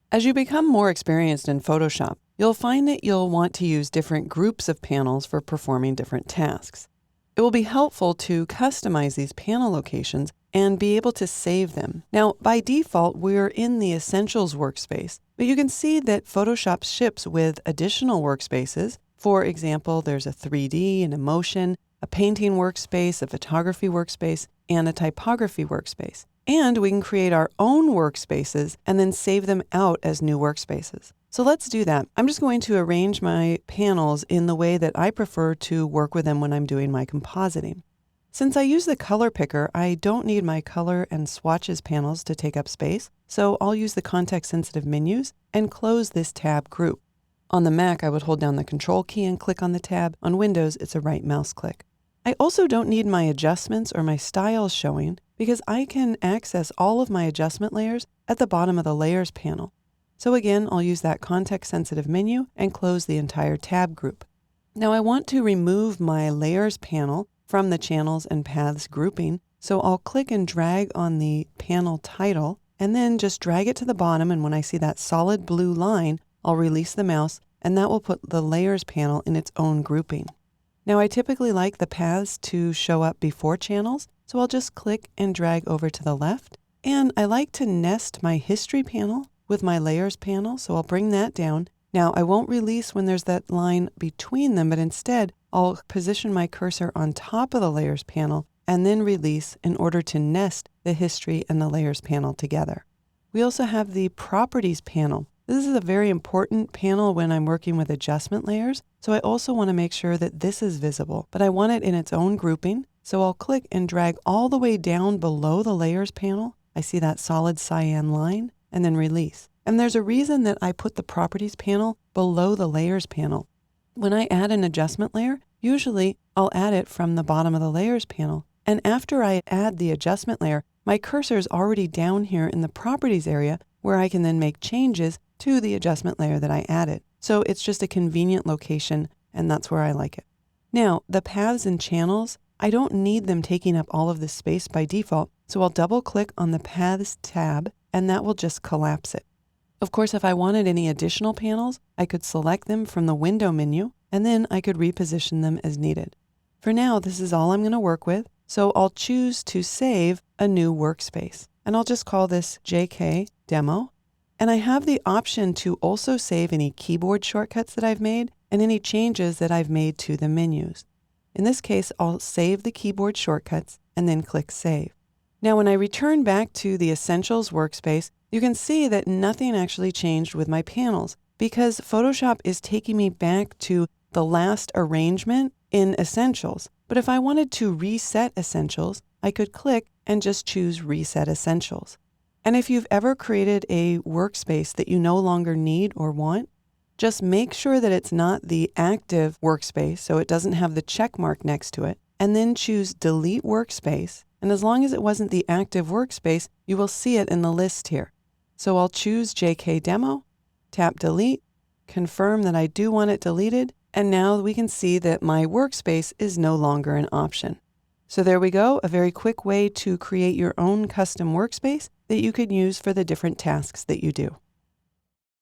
As you become more experienced in Photoshop, you'll find that you'll want to use different groups of panels for performing different tasks. It will be helpful to customize these panel locations and be able to save them. Now, by default, we're in the Essentials workspace, but you can see that Photoshop ships with additional workspaces. For example, there's a 3D and a motion, a painting workspace, a photography workspace, and a typography workspace. And we can create our own workspaces and then save them out as new workspaces. So let's do that. I'm just going to arrange my panels in the way that I prefer to work with them when I'm doing my compositing. Since I use the color picker, I don't need my color and swatches panels to take up space, so I'll use the context-sensitive menus and close this tab group. On the Mac, I would hold down the Control key and click on the tab. On Windows, it's a right mouse click. I also don't need my adjustments or my styles showing because I can access all of my adjustment layers at the bottom of the Layers panel. So again, I'll use that context-sensitive menu and close the entire tab group. Now I want to remove my Layers panel from the Channels and Paths grouping, so I'll click and drag on the panel title and then just drag it to the bottom, and when I see that solid blue line, I'll release the mouse and that will put the Layers panel in its own grouping. Now I typically like the paths to show up before channels, so I'll just click and drag over to the left. And I like to nest my History panel with my Layers panel, so I'll bring that down. Now I won't release when there's that line between them, but instead I'll position my cursor on top of the Layers panel and then release in order to nest the History and the Layers panel together. We also have the Properties panel. This is a very important panel when I'm working with adjustment layers, so I also want to make sure that this is visible, but I want it in its own grouping, so I'll click and drag all the way down below the Layers panel. I see that solid cyan line, and then release. And there's a reason that I put the Properties panel below the Layers panel. When I add an adjustment layer, usually I'll add it from the bottom of the Layers panel, and after I add the adjustment layer, my cursor is already down here in the Properties area where I can then make changes to the adjustment layer that I added. So it's just a convenient location, and that's where I like it. Now, the paths and channels, I don't need them taking up all of this space by default, so I'll double click on the Paths tab, and that will just collapse it. Of course, if I wanted any additional panels, I could select them from the Window menu, and then I could reposition them as needed. For now, this is all I'm going to work with, so I'll choose to save a new workspace, and I'll just call this JK Demo. And I have the option to also save any keyboard shortcuts that I've made and any changes that I've made to the menus. In this case, I'll save the keyboard shortcuts and then click Save. Now, when I return back to the Essentials workspace, you can see that nothing actually changed with my panels because Photoshop is taking me back to the last arrangement in Essentials. But if I wanted to reset Essentials, I could click and just choose Reset Essentials. And if you've ever created a workspace that you no longer need or want, just make sure that it's not the active workspace, so it doesn't have the check mark next to it, and then choose Delete Workspace. And as long as it wasn't the active workspace, you will see it in the list here. So I'll choose JK Demo, tap Delete, confirm that I do want it deleted, and now we can see that my workspace is no longer an option. So there we go, a very quick way to create your own custom workspace that you could use for the different tasks that you do.